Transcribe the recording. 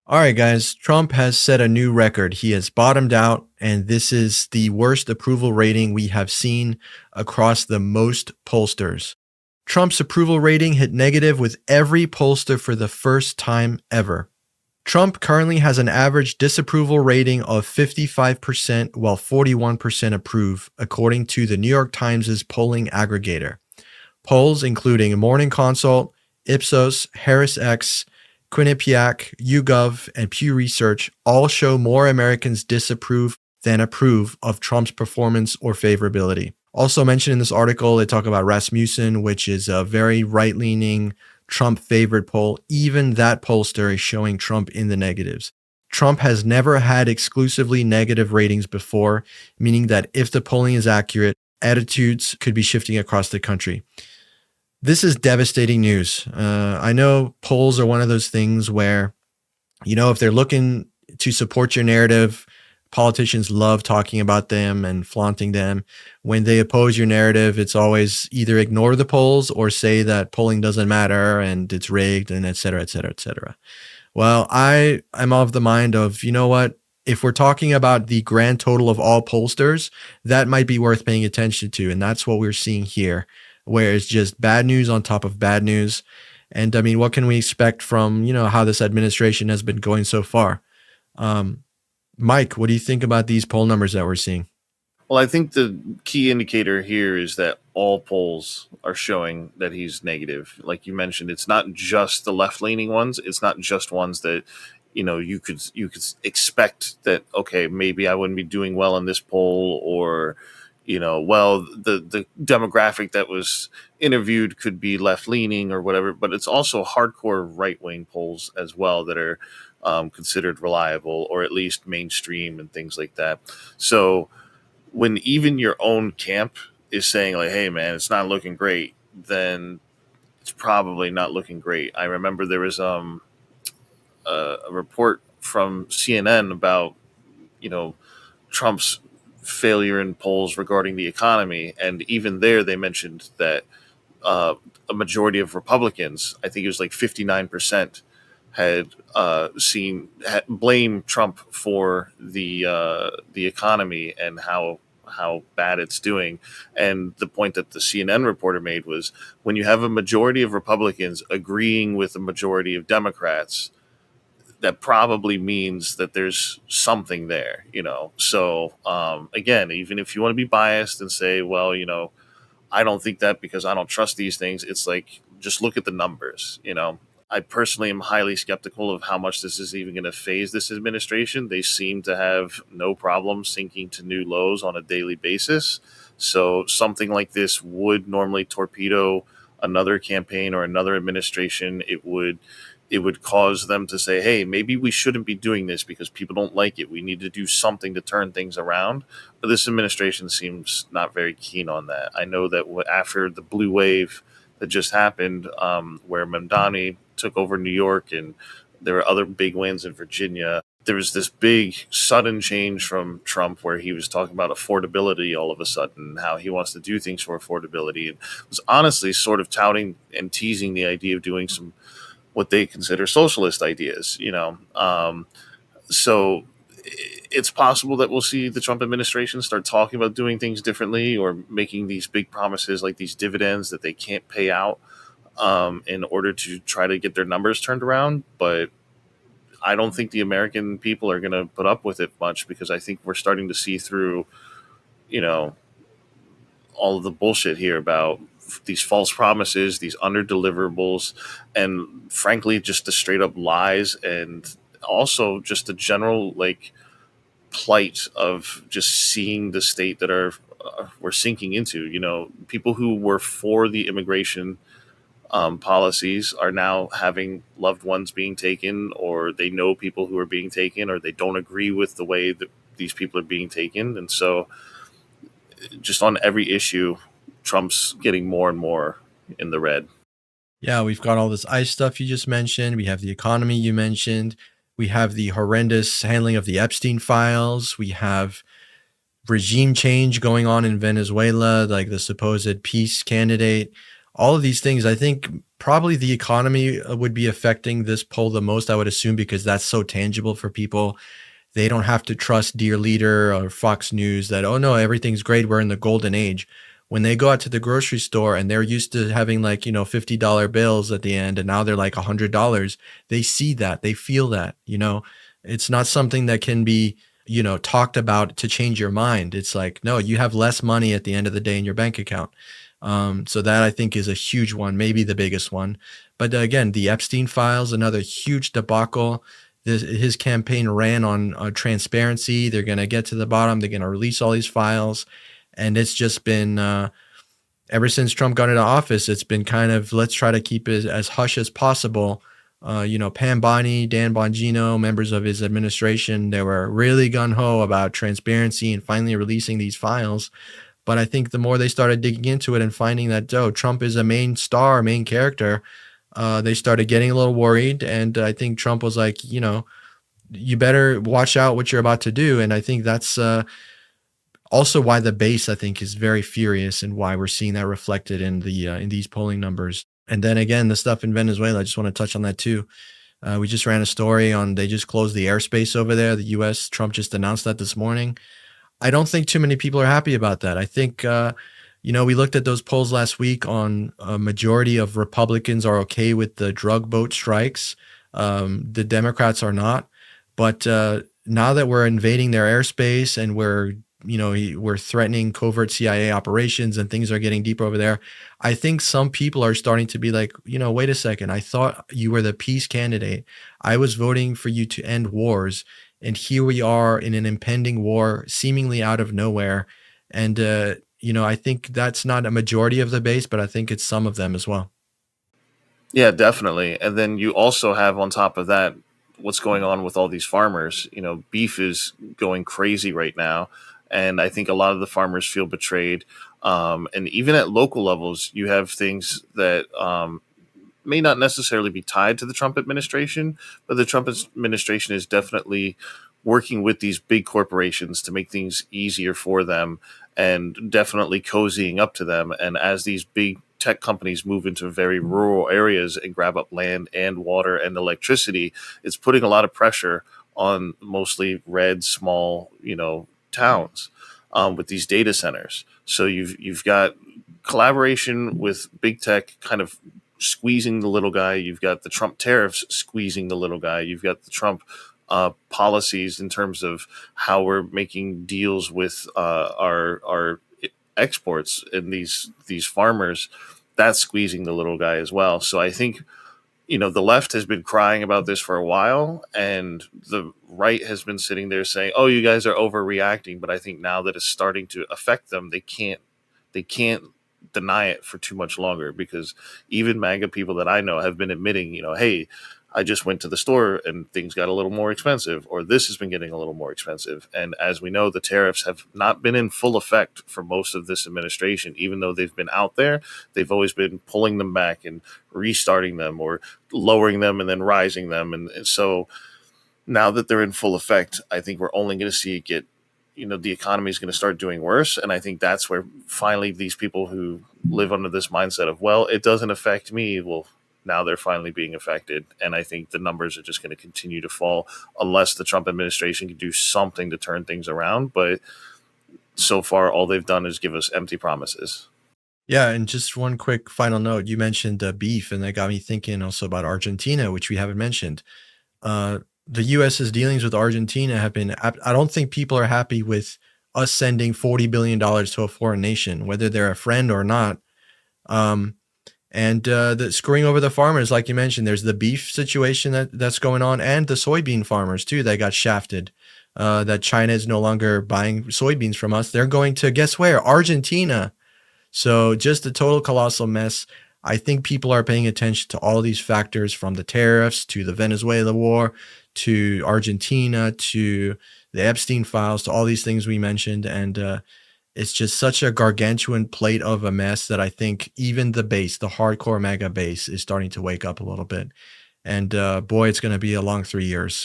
All right, guys. Trump has set a new record. He has bottomed out, and this is the worst approval rating we have seen across the most pollsters. Trump's approval rating hit negative with every pollster for the first time ever. Trump currently has an average disapproval rating of 55%, while 41% approve, according to the New York Times' polling aggregator. Polls including Morning Consult, Ipsos, HarrisX, Quinnipiac, YouGov, and Pew Research all show more Americans disapprove than approve of Trump's performance or favorability. Also mentioned in this article, they talk about Rasmussen, which is a very right-leaning Trump favored poll. Even that pollster is showing Trump in the negatives. Trump has never had exclusively negative ratings before, meaning that if the polling is accurate, attitudes could be shifting across the country. This is devastating news. I know polls are one of those things where, if they're looking to support your narrative, politicians love talking about them and flaunting them. When they oppose your narrative, it's always either ignore the polls or say that polling doesn't matter and it's rigged and et cetera, et cetera, et cetera. Well, I am of the mind of, you know what? If we're talking about the grand total of all pollsters, that might be worth paying attention to. And that's what we're seeing here, where it's just bad news on top of bad news. And I mean, what can we expect from, how this administration has been going so far? Mike, what do you think about these poll numbers that we're seeing? Well, I think the key indicator here is that all polls are showing that he's negative. Like you mentioned, it's not just the left-leaning ones. It's not just ones that you could expect that. Okay, maybe I wouldn't be doing well in this poll, or well, the demographic that was interviewed could be left-leaning or whatever. But it's also hardcore right-wing polls as well that are considered reliable or at least mainstream and things like that. So when even your own camp is saying like, "Hey, man, it's not looking great," then it's probably not looking great. I remember there was a report from CNN about Trump's failure in polls regarding the economy, and even there they mentioned that a majority of Republicans, I think it was like 59%, had blamed Trump for the economy and how bad it's doing. And the point that the CNN reporter made was, when you have a majority of Republicans agreeing with a majority of Democrats, that probably means that there's something there, So again, even if you want to be biased and say, well, I don't think that because I don't trust these things, it's like, just look at the numbers. I personally am highly skeptical of how much this is even going to phase this administration. They seem to have no problem sinking to new lows on a daily basis. So something like this would normally torpedo another campaign or another administration. It would cause them to say, hey, maybe we shouldn't be doing this because people don't like it. We need to do something to turn things around. But this administration seems not very keen on that. I know that after the blue wave that just happened, where Mamdani took over New York and there were other big wins in Virginia, there was this big sudden change from Trump where he was talking about affordability all of a sudden, how he wants to do things for affordability, and was honestly sort of touting and teasing the idea of doing some what they consider socialist ideas. So it's possible that we'll see the Trump administration start talking about doing things differently or making these big promises like these dividends that they can't pay out in order to try to get their numbers turned around. But I don't think the American people are going to put up with it much, because I think we're starting to see through, you know, all of the bullshit here about these false promises, these under deliverables, and frankly, just the straight up lies, and also just the general plight of just seeing the state that we're sinking into. People who were for the immigration policies are now having loved ones being taken, or they know people who are being taken, or they don't agree with the way that these people are being taken. And so just on every issue, Trump's getting more and more in the red. Yeah, we've got all this ICE stuff you just mentioned. We have the economy you mentioned. We have the horrendous handling of the Epstein files. We have regime change going on in Venezuela, like the supposed peace candidate. all of these things, I think probably the economy would be affecting this poll the most, I would assume, because that's so tangible for people. They don't have to trust Dear Leader or Fox News that, oh no, everything's great. We're in the golden age. When they go out to the grocery store and they're used to having like, $50 bills at the end and now they're like $100, they see that, they feel that. It's not something that can be, talked about to change your mind. It's like, no, you have less money at the end of the day in your bank account. So that I think is a huge one, maybe the biggest one. But again, the Epstein files, another huge debacle. His campaign ran on transparency. They're going to get to the bottom. They're going to release all these files. And it's just been, ever since Trump got into office, it's been kind of, let's try to keep it as hush as possible. Pam Bondi, Dan Bongino, members of his administration, they were really gun-ho about transparency and finally releasing these files. But I think the more they started digging into it and finding that, oh, Trump is a main star, main character, they started getting a little worried. And I think Trump was like, you better watch out what you're about to do. And I think that's also why the base, I think, is very furious and why we're seeing that reflected in these polling numbers. And then again, the stuff in Venezuela, I just want to touch on that too. We just ran a story on they just closed the airspace over there. The U.S. Trump just announced that this morning. I don't think too many people are happy about that. I think, we looked at those polls last week on a majority of Republicans are okay with the drug boat strikes. The Democrats are not. But now that we're invading their airspace and we're threatening covert CIA operations and things are getting deeper over there, I think some people are starting to be like, wait a second. I thought you were the peace candidate. I was voting for you to end wars. And here we are in an impending war, seemingly out of nowhere. And, I think that's not a majority of the base, but I think it's some of them as well. Yeah, definitely. And then you also have on top of that what's going on with all these farmers. Beef is going crazy right now, and I think a lot of the farmers feel betrayed. And even at local levels, you have things that may not necessarily be tied to the Trump administration, but the Trump administration is definitely working with these big corporations to make things easier for them and definitely cozying up to them. And as these big tech companies move into very rural areas and grab up land and water and electricity, it's putting a lot of pressure on mostly red, small, towns with these data centers. So you've got collaboration with big tech kind of squeezing the little guy. You've got the Trump tariffs squeezing the little guy. You've got the Trump policies in terms of how we're making deals with our exports and these farmers. That's squeezing the little guy as well. So I think the left has been crying about this for a while, and the right has been sitting there saying, "Oh, you guys are overreacting." But I think now that it's starting to affect them, they can't deny it for too much longer, because even MAGA people that I know have been admitting, hey, I just went to the store and things got a little more expensive, or this has been getting a little more expensive. And as we know, the tariffs have not been in full effect for most of this administration. Even though they've been out there, they've always been pulling them back and restarting them or lowering them and then rising them. And so now that they're in full effect, I think we're only going to see it get, the economy is going to start doing worse. And I think that's where finally these people who live under this mindset of, well, it doesn't affect me, well, now they're finally being affected. And I think the numbers are just going to continue to fall unless the Trump administration can do something to turn things around. But so far, all they've done is give us empty promises. Yeah, and just one quick final note. You mentioned beef, and that got me thinking also about Argentina, which we haven't mentioned. The U.S.'s dealings with Argentina have been, I don't think people are happy with us sending $40 billion to a foreign nation, whether they're a friend or not. And the screwing over the farmers, like you mentioned, there's the beef situation that's going on, and the soybean farmers too that got shafted. That China is no longer buying soybeans from us. They're going to, guess where? Argentina. So just a total colossal mess. I think people are paying attention to all these factors, from the tariffs to the Venezuela war to Argentina to the Epstein files to all these things we mentioned. And it's just such a gargantuan plate of a mess that I think even the base, the hardcore MAGA base, is starting to wake up a little bit. And boy, it's going to be a long 3 years.